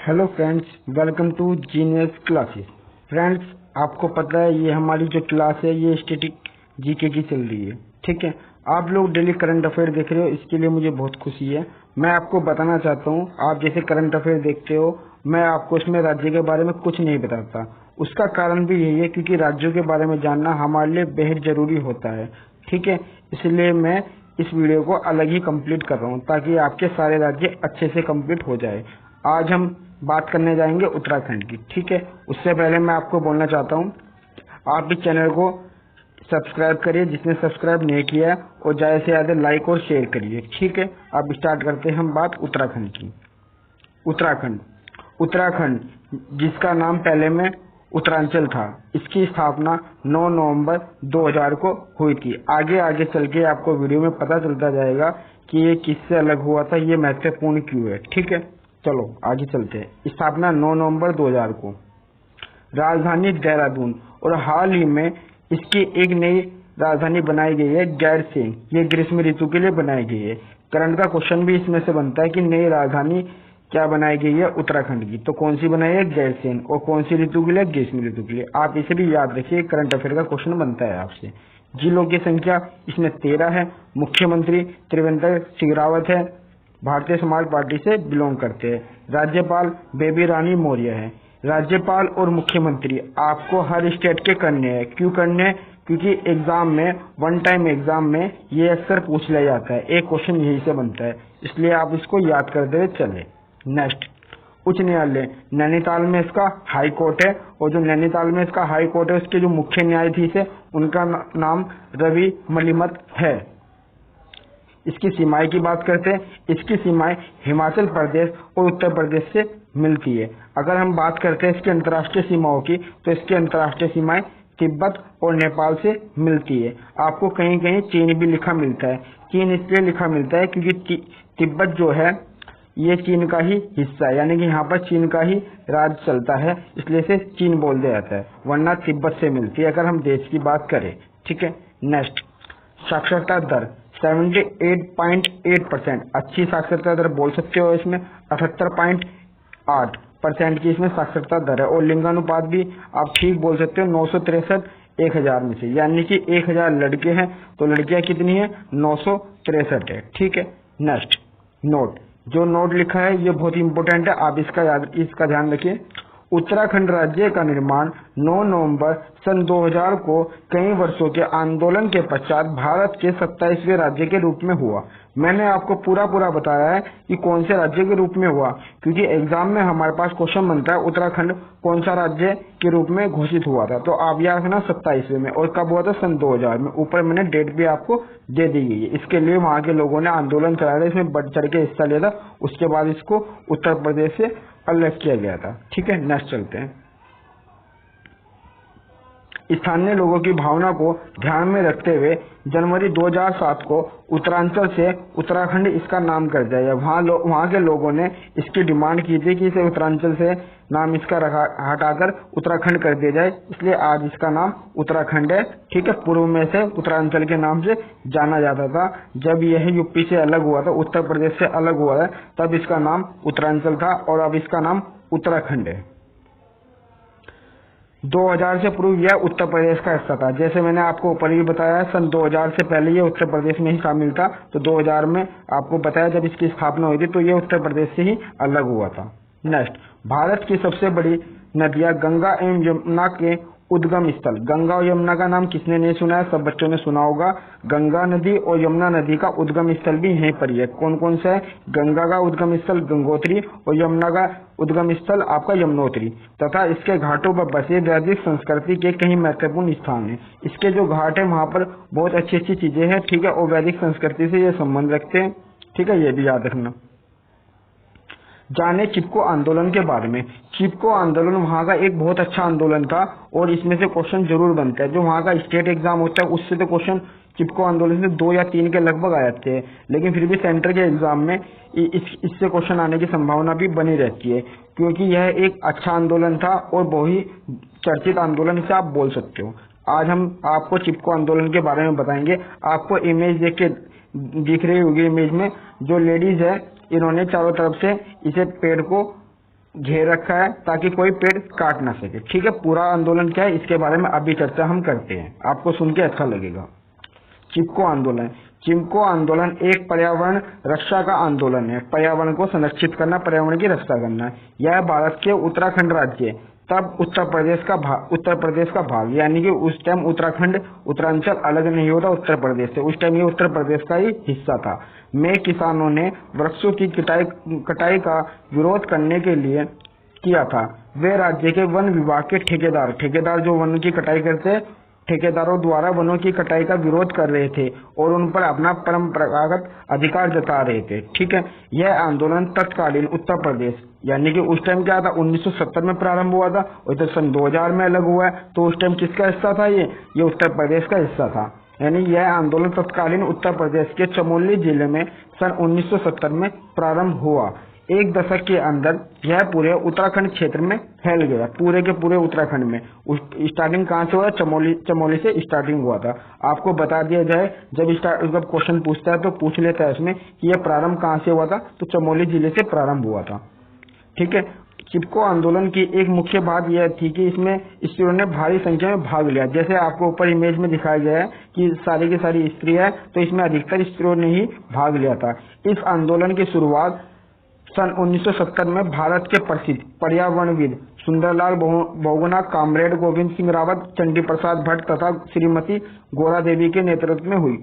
Hello friends, welcome to genius classes. Friends, आपको पता है ये हमारी जो क्लास है ये स्टैटिक जीके की चल रही है। ठीक है, आप लोग डेली करंट अफेयर देख रहे हो, इसके लिए मुझे बहुत खुशी है। मैं आपको बताना चाहता हूँ, आप जैसे करंट अफेयर देखते हो, मैं आपको इसमें राज्य के बारे में कुछ नहीं बताता। उसका कारण भी यही है क्योंकि राज्यों के बारे में जानना हमारे लिए बेहद जरूरी होता है। ठीक है, इसलिए मैं इस वीडियो को अलग ही कंप्लीट कर रहा हूँ ताकि आपके सारे राज्य अच्छे से कंप्लीट हो जाए। आज हम बात करने जाएंगे उत्तराखंड की। ठीक है, उससे पहले मैं आपको बोलना चाहता हूँ, आप इस चैनल को सब्सक्राइब करिए जिसने सब्सक्राइब नहीं किया है, और ज़्यादा से ज़्यादा लाइक और शेयर करिए। ठीक है, अब स्टार्ट करते हैं हम बात उत्तराखंड की। उत्तराखंड उत्तराखंड जिसका नाम पहले में उत्तरांचल था, इसकी स्थापना 9 नवंबर 2000 को हुई थी। आगे आगे चल के आपको वीडियो में पता चलता जाएगा कि ये किससे अलग हुआ था, ये महत्वपूर्ण क्यों है। ठीक है, चलो आगे चलते हैं। स्थापना 9 नवंबर 2000 को। राजधानी देहरादून, और हाल ही में इसकी एक नई राजधानी बनाई गई है गैरसैंण। ये ग्रीष्म ऋतु के लिए बनाई गई है। करंट का क्वेश्चन भी इसमें से बनता है कि नई राजधानी क्या बनाई गई है उत्तराखंड की, तो कौन सी बनाई है, गैरसैंण। और कौन सी ऋतु के लिए, ग्रीष्म ऋतु के लिए। आप इसे भी याद रखिए, करंट अफेयर का क्वेश्चन बनता है आपसे। जिलों की संख्या इसमें 13 है। मुख्यमंत्री त्रिवेंद्र सिंह रावत है, भारतीय समाज पार्टी से बिलोंग करते हैं। राज्यपाल बेबी रानी मौर्य है। राज्यपाल और मुख्यमंत्री आपको हर स्टेट के करने हैं। क्यों करने हैं? क्योंकि एग्जाम में, वन टाइम एग्जाम में ये अक्सर पूछ लिया जाता है, एक क्वेश्चन यही से बनता है, इसलिए आप इसको याद करते हुए चले। नेक्स्ट, उच्च न्यायालय। नैनीताल में इसका हाई कोर्ट है, और जो नैनीताल में इसका हाई कोर्ट है उसके जो मुख्य न्यायाधीश है उनका नाम रवि मलिमत है। इसकी सीमाएं की बात करते हैं। इसकी सीमाएं हिमाचल प्रदेश और उत्तर प्रदेश से मिलती है। अगर हम बात करते हैं इसकी अंतर्राष्ट्रीय सीमाओं की, तो इसकी अंतर्राष्ट्रीय सीमाएं तिब्बत और नेपाल से मिलती है। आपको कहीं कहीं चीन भी लिखा मिलता है। चीन इसलिए लिखा मिलता है क्योंकि तिब्बत जो है ये चीन का ही हिस्सा है, यानी कि यहाँ पर चीन का ही राज चलता है, इसलिए इसे चीन बोल दिया जाता है, वरना तिब्बत से मिलती है अगर हम देश की बात करें। ठीक है, नेक्स्ट, साक्षरता दर 78.8%। अच्छी साक्षरता दर बोल सकते हो इसमें। 78.8% की इसमें साक्षरता दर है। और लिंगानुपात भी आप ठीक बोल सकते हो, 963 1000 में से, यानी कि 1000 लड़के हैं तो लड़कियां कितनी है, 963 है। ठीक है, नेक्स्ट, नोट। जो नोट लिखा है ये बहुत इंपॉर्टेंट है, आप इसका ध्यान रखिए। उत्तराखंड राज्य का निर्माण 9 नवंबर सन 2000 को कई वर्षों के आंदोलन के पश्चात भारत के 27वें राज्य के रूप में हुआ। मैंने आपको पूरा बताया है कि कौन से राज्य के रूप में हुआ, क्योंकि एग्जाम में हमारे पास क्वेश्चन बनता है उत्तराखंड कौन सा राज्य के रूप में घोषित हुआ था, तो आप याद रखना 27वें में, और कब हुआ था, सन 2000 में। ऊपर मैंने डेट भी आपको दे दी गई है। इसके लिए वहां के लोगों ने आंदोलन चलाया था, इसमें बढ़ चढ़ के हिस्सा लिया था, उसके बाद इसको उत्तर प्रदेश से अलग किया गया था। ठीक है, नेक्स्ट चलते हैं। स्थानीय लोगों की भावना को ध्यान में रखते हुए जनवरी 2007 को उत्तरांचल से उत्तराखंड इसका नाम कर दिया गया। वहाँ के लोगों ने इसकी डिमांड की थी कि इसे उत्तरांचल से नाम इसका हटाकर उत्तराखंड कर दिया जाए, इसलिए आज इसका नाम उत्तराखंड है। ठीक है, पूर्व में से उत्तरांचल के नाम से जाना जाता था। जब यह यूपी से अलग हुआ था, उत्तर प्रदेश से अलग हुआ है, तब इसका नाम उत्तरांचल था, और अब इसका नाम उत्तराखंड है। 2000 से पूर्व यह उत्तर प्रदेश का हिस्सा था। जैसे मैंने आपको ऊपर भी बताया है, सन 2000 से पहले ये उत्तर प्रदेश में ही शामिल था, तो 2000 में आपको बताया जब इसकी स्थापना हुई थी तो ये उत्तर प्रदेश से ही अलग हुआ था। नेक्स्ट, भारत की सबसे बड़ी नदियां गंगा एवं यमुना के उद्गम स्थल। गंगा और यमुना का नाम किसने नहीं सुना है, सब बच्चों ने सुना होगा। गंगा नदी और यमुना नदी का उद्गम स्थल भी यहीं पर ही है। कौन कौन सा है, गंगा का उद्गम स्थल गंगोत्री, और यमुना का उद्गम स्थल आपका यमुनोत्री, तथा इसके घाटों पर बसे वैदिक संस्कृति के कई महत्वपूर्ण स्थान हैं। इसके जो घाट है वहां पर बहुत अच्छी अच्छी चीजें हैं। ठीक है, और वैदिक संस्कृति से ये संबंध रखते हैं। ठीक है, ये भी याद रखना। जाने चिपको आंदोलन के बारे में। चिपको आंदोलन वहाँ का एक बहुत अच्छा आंदोलन था, और इसमें से क्वेश्चन जरूर बनता है। जो वहाँ का स्टेट एग्जाम होता है उससे तो क्वेश्चन चिपको आंदोलन से 2 या 3 के लगभग आ जाते हैं, लेकिन फिर भी सेंटर के एग्जाम में इससे क्वेश्चन आने की संभावना भी बनी रहती है, क्योंकि यह एक अच्छा आंदोलन था और बहुत ही चर्चित आंदोलन से आप बोल सकते हो। आज हम आपको चिपको आंदोलन के बारे में बताएंगे। आपको इमेज देख के दिख रही होगी, इमेज में जो लेडीज है इन्होंने चारों तरफ से इसे पेड़ को घेर रखा है ताकि कोई पेड़ काट ना सके। ठीक है, पूरा आंदोलन क्या है इसके बारे में अभी चर्चा हम करते हैं, आपको सुन के अच्छा लगेगा। चिपको आंदोलन। चिपको आंदोलन एक पर्यावरण रक्षा का आंदोलन है। पर्यावरण को संरक्षित करना, पर्यावरण की रक्षा करना। यह भारत के उत्तराखंड राज्य, तब उत्तर प्रदेश का भाग, यानी कि उस टाइम उत्तराखंड उत्तरांचल अलग नहीं होता उत्तर प्रदेश से, उस टाइम ये उत्तर प्रदेश का ही हिस्सा था। में किसानों ने वृक्षों की कटाई का विरोध करने के लिए किया था। वे राज्य के वन विभाग के ठेकेदार जो वन की कटाई करते, ठेकेदारों द्वारा वनों की कटाई का विरोध कर रहे थे और उन पर अपना परंपरागत अधिकार जता रहे थे। ठीक है, यह आंदोलन तत्कालीन उत्तर प्रदेश, यानी कि उस टाइम क्या था 1970 में प्रारंभ हुआ था और इधर सन 2000 में अलग हुआ है। तो उस टाइम किसका हिस्सा था ये उत्तर प्रदेश का हिस्सा था। यानी यह आंदोलन तत्कालीन उत्तर प्रदेश के चमोली जिले में सन 1970 में प्रारंभ हुआ। एक दशक के अंदर यह पूरे उत्तराखंड क्षेत्र में फैल गया, पूरे के पूरे उत्तराखंड में। स्टार्टिंग कहाँ से हुआ? चमोली से स्टार्टिंग हुआ था। आपको बता दिया जाए, जब क्वेश्चन पूछता है तो पूछ लेता है इसमें कि यह प्रारंभ कहाँ से हुआ था, तो चमोली जिले से प्रारंभ हुआ था। ठीक है, चिपको आंदोलन की एक मुख्य बात यह थी कि इसमें स्त्रियों ने भारी संख्या में भाग लिया। जैसे आपको ऊपर इमेज में दिखाया गया है कि सारी की सारी स्त्री है, तो इसमें अधिकतर स्त्रियों ने ही भाग लिया था। इस आंदोलन की शुरुआत सन 1970 में भारत के प्रसिद्ध पर्यावरणविद सुंदरलाल बहुगुणा, कॉमरेड गोविंद सिंह रावत, चंडी प्रसाद भट्ट तथा श्रीमती गौरा देवी के नेतृत्व में हुई।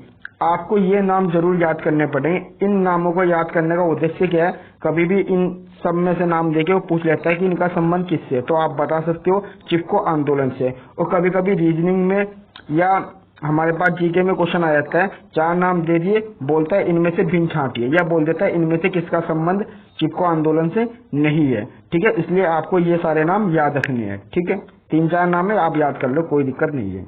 आपको ये नाम जरूर याद करने पड़ेंगे। इन नामों को याद करने का उद्देश्य क्या है? कभी भी इन सब में से नाम देके वो पूछ लेता है कि इनका संबंध किससे है, तो आप बता सकते हो चिपको आंदोलन से। और कभी कभी रीजनिंग में या हमारे पास जीके में क्वेश्चन आ जाता है, 4 नाम दे दिए, बोलता है इनमें से भिन्न छांटिए, या बोल देता है इनमें से किसका संबंध चिपको आंदोलन से नहीं है। ठीक है, इसलिए आपको ये सारे नाम याद रखने हैं। ठीक है, 3-4 नाम है, आप याद कर लो, कोई दिक्कत नहीं है।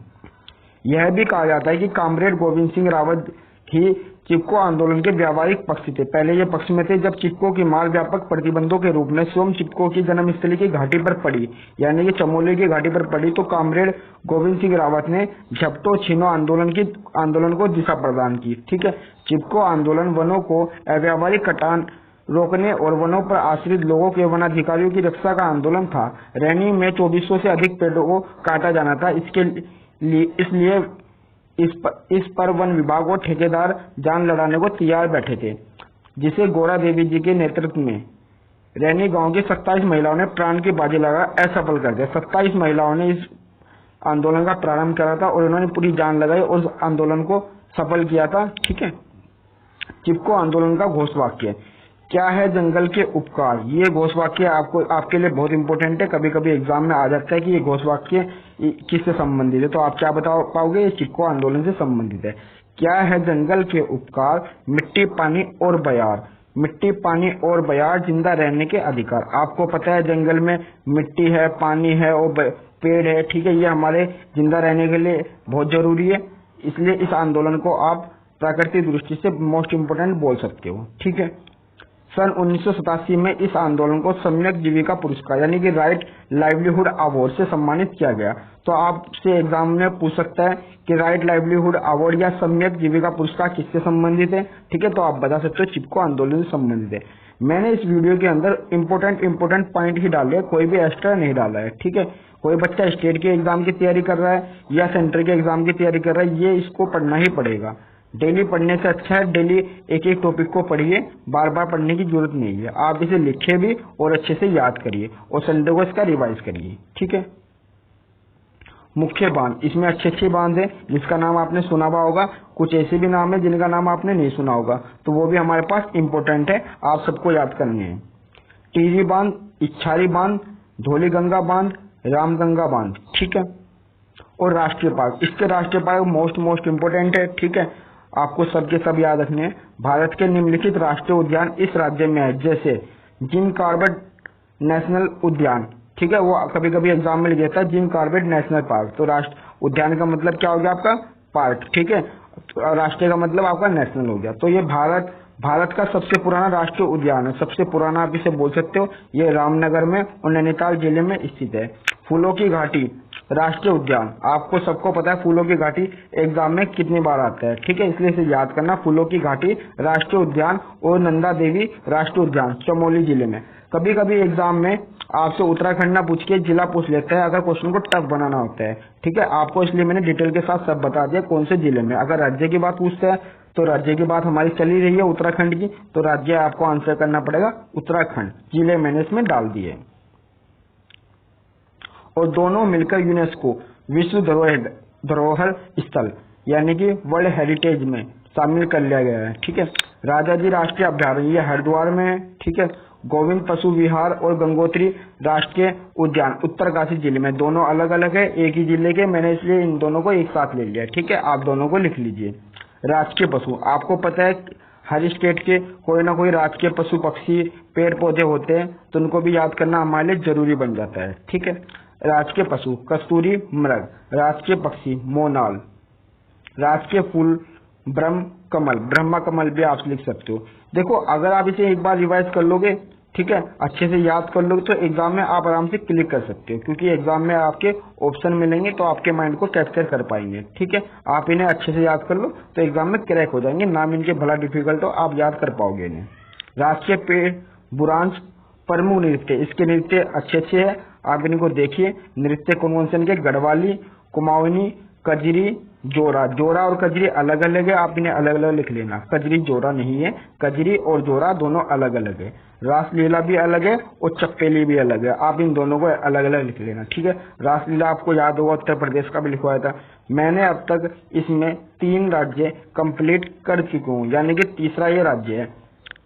यह भी कहा जाता है कि कॉमरेड गोविंद सिंह रावत ही चिपको आंदोलन के व्यावहारिक पक्ष थे। पहले ये पक्ष में थे जब चिपको की माल व्यापक प्रतिबंधों के रूप में स्वयं चिपको की जन्मस्थली की घाटी पर पड़ी, यानी कि चमोली की घाटी पर पड़ी, तो कॉमरेड गोविंद सिंह रावत ने झपटो छीनो आंदोलन को दिशा प्रदान की। ठीक है, चिपको आंदोलन वनों को अव्यावहारिक कटान रोकने और वनों पर आश्रित लोगों के वनाधिकारियों की रक्षा का आंदोलन था। रैनी में 2400 से अधिक पेड़ों को काटा जाना था। इसलिए इस पर वन विभाग और ठेकेदार जान लड़ाने को तैयार बैठे थे, जिसे गौरा देवी जी के नेतृत्व में रैनी गांव की 27 महिलाओं ने प्राण की बाजी लगा असफल कर दिया। 27 महिलाओं ने इस आंदोलन का प्रारंभ करा था और उन्होंने पूरी जान लगाई और उस आंदोलन को सफल किया था। ठीक है, चिपको आंदोलन का घोषवाक्य क्या है? जंगल के उपकार। ये घोषवाक्य आपके लिए बहुत इंपॉर्टेंट है। कभी कभी एग्जाम में आ जाता है कि ये घोषवाक्य किससे संबंधित है, तो आप क्या बता पाओगे? ये चिपको आंदोलन से संबंधित है। क्या है जंगल के उपकार? मिट्टी, पानी और बयार। मिट्टी, पानी और बयार, जिंदा रहने के अधिकार। आपको पता है जंगल में मिट्टी है, पानी है और पेड़ है। ठीक है, ये हमारे जिंदा रहने के लिए बहुत जरूरी है। इसलिए इस आंदोलन को आप प्राकृतिक दृष्टि से मोस्ट इम्पोर्टेंट बोल सकते हो। ठीक है, सन 1987 में इस आंदोलन को सम्यक जीविका पुरस्कार यानी कि राइट लाइवलीहुड अवार्ड से सम्मानित किया गया। तो आपसे एग्जाम में पूछ सकता है कि राइट लाइवलीहुड अवार्ड या सम्यक जीविका पुरस्कार किससे संबंधित है? ठीक है, तो आप बता सकते हो चिपको आंदोलन से संबंधित है। मैंने इस वीडियो के अंदर इम्पोर्टेंट पॉइंट ही डाले, कोई भी एक्स्ट्रा नहीं डाला है। ठीक है, कोई बच्चा स्टेट के एग्जाम की तैयारी कर रहा है या सेंटर के एग्जाम की तैयारी कर रहा है, ये इसको पढ़ना ही पड़ेगा। डेली पढ़ने से अच्छा है डेली एक एक टॉपिक को पढ़िए, बार बार पढ़ने की जरूरत नहीं है। आप इसे लिखे भी और अच्छे से याद करिए और संडे को इसका रिवाइज करिए। ठीक है, मुख्य बांध, इसमें अच्छे बांध है जिसका नाम आपने सुना हुआ होगा, कुछ ऐसे भी नाम है जिनका नाम आपने नहीं सुना होगा, तो वो भी हमारे पास इम्पोर्टेंट है, आप सबको याद करने हैं। टिहरी बांध, इच्छारी बांध, धौलीगंगा बांध, रामगंगा बांध। ठीक है, और राष्ट्रीय पार्क, इसके राष्ट्रीय पार्क मोस्ट इम्पोर्टेंट है। ठीक है, आपको सबके सब याद रखने हैं। भारत के निम्नलिखित राष्ट्रीय उद्यान इस राज्य में है, जैसे जिम कॉर्बेट नेशनल उद्यान। ठीक है, वो कभी कभी एग्जाम में लिख देता है जिम कॉर्बेट नेशनल पार्क, तो राष्ट्र उद्यान का मतलब क्या हो गया आपका? पार्क। ठीक है, राष्ट्रीय का मतलब आपका नेशनल हो गया। तो ये भारत का सबसे पुराना राष्ट्रीय उद्यान है, सबसे पुराना आप इसे बोल सकते हो। ये रामनगर में और नैनीताल जिले में स्थित है। फूलों की घाटी राष्ट्रीय उद्यान, आपको सबको पता है फूलों की घाटी एग्जाम में कितनी बार आता है। ठीक है, इसलिए इसे याद करना, फूलों की घाटी राष्ट्रीय उद्यान और नंदा देवी राष्ट्रीय उद्यान चमोली जिले में। कभी कभी एग्जाम में आपसे उत्तराखंड ना पूछ के जिला पूछ लेता है, अगर क्वेश्चन को टफ बनाना होता है। ठीक है, आपको इसलिए मैंने डिटेल के साथ सब बता दिया कौन से जिले में। अगर राज्य की बात पूछता है तो राज्य की बात हमारी चली रही है उत्तराखंड की, तो राज्य आपको आंसर करना पड़ेगा उत्तराखंड, जिले मैंने इसमें डाल दिए। और दोनों मिलकर यूनेस्को विश्व धरोहर स्थल यानी कि वर्ल्ड हेरिटेज में शामिल कर लिया गया है। ठीक है, राजाजी राष्ट्रीय अभ्यारण्य ये हरिद्वार में है। ठीक है, गोविंद पशु विहार और गंगोत्री राष्ट्रीय उद्यान उत्तरकाशी जिले में, दोनों अलग अलग है, एक ही जिले के, मैंने इसलिए इन दोनों को एक साथ ले लिया। ठीक है, आप दोनों को लिख लीजिए। राजकीय पशु, आपको पता है हर स्टेट के कोई ना कोई राजकीय पशु पक्षी पेड़ पौधे होते हैं, तो उनको भी याद करना हमारे लिए जरूरी बन जाता है। ठीक है, राजकीय पशु कस्तूरी मृग, राजकीय पक्षी मोनाल, राजकीय फूल ब्रह्मा कमल भी आप लिख सकते हो। देखो, अगर आप इसे एक बार रिवाइज कर लोगे, ठीक है, अच्छे से याद कर लोगे, तो एग्जाम में आप आराम से क्लिक कर सकते हो, क्योंकि एग्जाम में आपके ऑप्शन मिलेंगे तो आपके माइंड को कैप्चर कर पाएंगे। ठीक है, आप इन्हें अच्छे से याद कर लो तो एग्जाम में क्रैक हो जाएंगे। नाम इनके भला डिफिकल्ट हो, आप याद कर पाओगे इन्हें। राष्ट्रीय पेड़ बुरांश प्रमुख नृत्य, इसके नृत्य अच्छे है, आप इनको देखिए। नृत्य कौन के गढ़वाली, कुमाऊनी, कजरी, जोरा। जोरा और कजरी अलग अलग है, आप इन्हें अलग अलग लिख लेना। कजरी जोरा नहीं है, कजरी और जोरा दोनों अलग अलग है। रासलीला भी अलग है और चप्पेली भी अलग है, आप इन दोनों को अलग अलग लिख लेना। ठीक है, रासलीला आपको याद होगा उत्तर प्रदेश का भी लिखवाया था मैंने। अब तक इसमें 3 राज्य कंप्लीट कर चुका हूँ, यानी कि तीसरा ये राज्य है।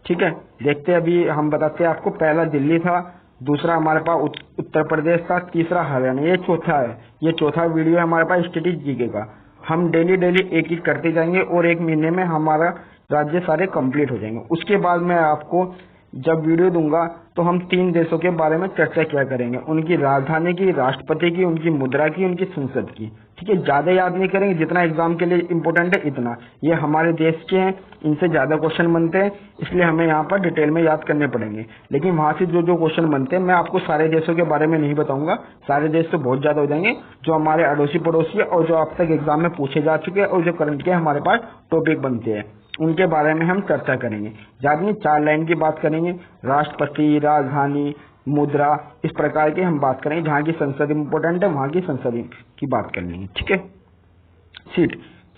ठीक है, देखते हैं, अभी हम बताते हैं आपको। पहला दिल्ली था, दूसरा हमारे पास उत्तर प्रदेश था, तीसरा हरियाणा, ये चौथा है। ये चौथा वीडियो है हमारे पास स्टैटिक जीके का। हम डेली एक एक करते जाएंगे और 1 महीने में हमारा राज्य सारे कंप्लीट हो जाएंगे। उसके बाद मैं आपको जब वीडियो दूंगा तो हम 3 देशों के बारे में चर्चा किया करेंगे, उनकी राजधानी की, राष्ट्रपति की, उनकी मुद्रा की, उनकी संसद की। ठीक है, ज्यादा याद नहीं करेंगे, जितना एग्जाम के लिए इंपॉर्टेंट है इतना। ये हमारे देश के हैं, इनसे ज्यादा क्वेश्चन बनते हैं, इसलिए हमें यहाँ पर डिटेल में याद करने पड़ेंगे। लेकिन वहां से जो क्वेश्चन बनते हैं, मैं आपको सारे देशों के बारे में नहीं बताऊंगा, सारे देश तो बहुत ज्यादा हो जाएंगे। जो हमारे अड़ोसी पड़ोसी है और जो अब तक एग्जाम में पूछे जा चुके हैं और जो करंट के हमारे पास टॉपिक बनते हैं, उनके बारे में हम चर्चा करेंगे। ज्यादा नहीं, 4 लाइन की बात करेंगे। राष्ट्रपति, राजधानी, मुद्रा, इस प्रकार की हम बात करेंगे। जहाँ की संसद इम्पोर्टेंट है वहां की संसद की बात कर लेंगे। ठीक है,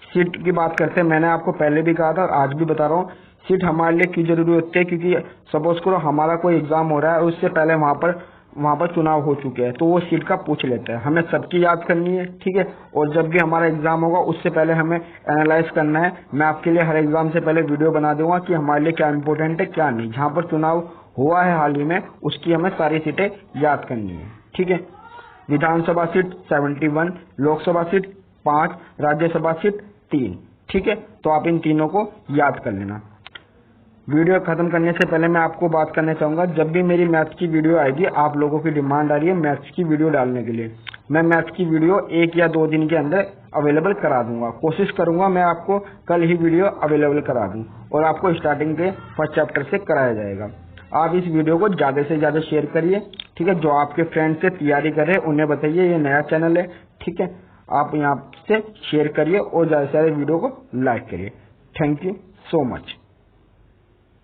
सीट की बात करते हैं। मैंने आपको पहले भी कहा था और आज भी बता रहा हूँ, सीट हमारे लिए क्यों जरूरी होती है, क्योंकि सपोज करो हमारा कोई एग्जाम हो रहा है, उससे पहले वहां पर चुनाव हो चुके हैं, तो वो सीट का पूछ लेता है। हमें सबकी याद करनी है। ठीक है, और जब भी हमारा एग्जाम होगा उससे पहले हमें एनालाइज करना है। मैं आपके लिए हर एग्जाम से पहले वीडियो बना दूंगा कि हमारे लिए क्या इंपॉर्टेंट है क्या नहीं। जहां पर चुनाव हुआ है हाल ही में, उसकी हमें सारी सीटें याद करनी है। ठीक है, Vidhan Sabha seat 71, Lok Sabha seat 5, Rajya Sabha seat 3। ठीक है, तो आप इन तीनों को याद कर लेना। वीडियो खत्म करने से पहले मैं आपको बात करना चाहूंगा, जब भी मेरी मैथ्स की वीडियो आएगी, आप लोगों की डिमांड आ रही है मैथ्स की वीडियो डालने के लिए। मैं मैथ्स की वीडियो 1 या 2 दिन के अंदर अवेलेबल करा दूंगा। कोशिश करूंगा मैं आपको कल ही वीडियो अवेलेबल करा दूं और आपको स्टार्टिंग के फर्स्ट चैप्टर से कराया जाएगा। आप इस वीडियो को ज्यादा से ज्यादा शेयर करिए। ठीक है, जो आपके फ्रेंड से तैयारी कर रहे हैं उन्हें बताइए ये नया चैनल है। ठीक है, आप यहाँ से शेयर करिए और ज्यादा से ज्यादा वीडियो को लाइक करिए। Thank you so much.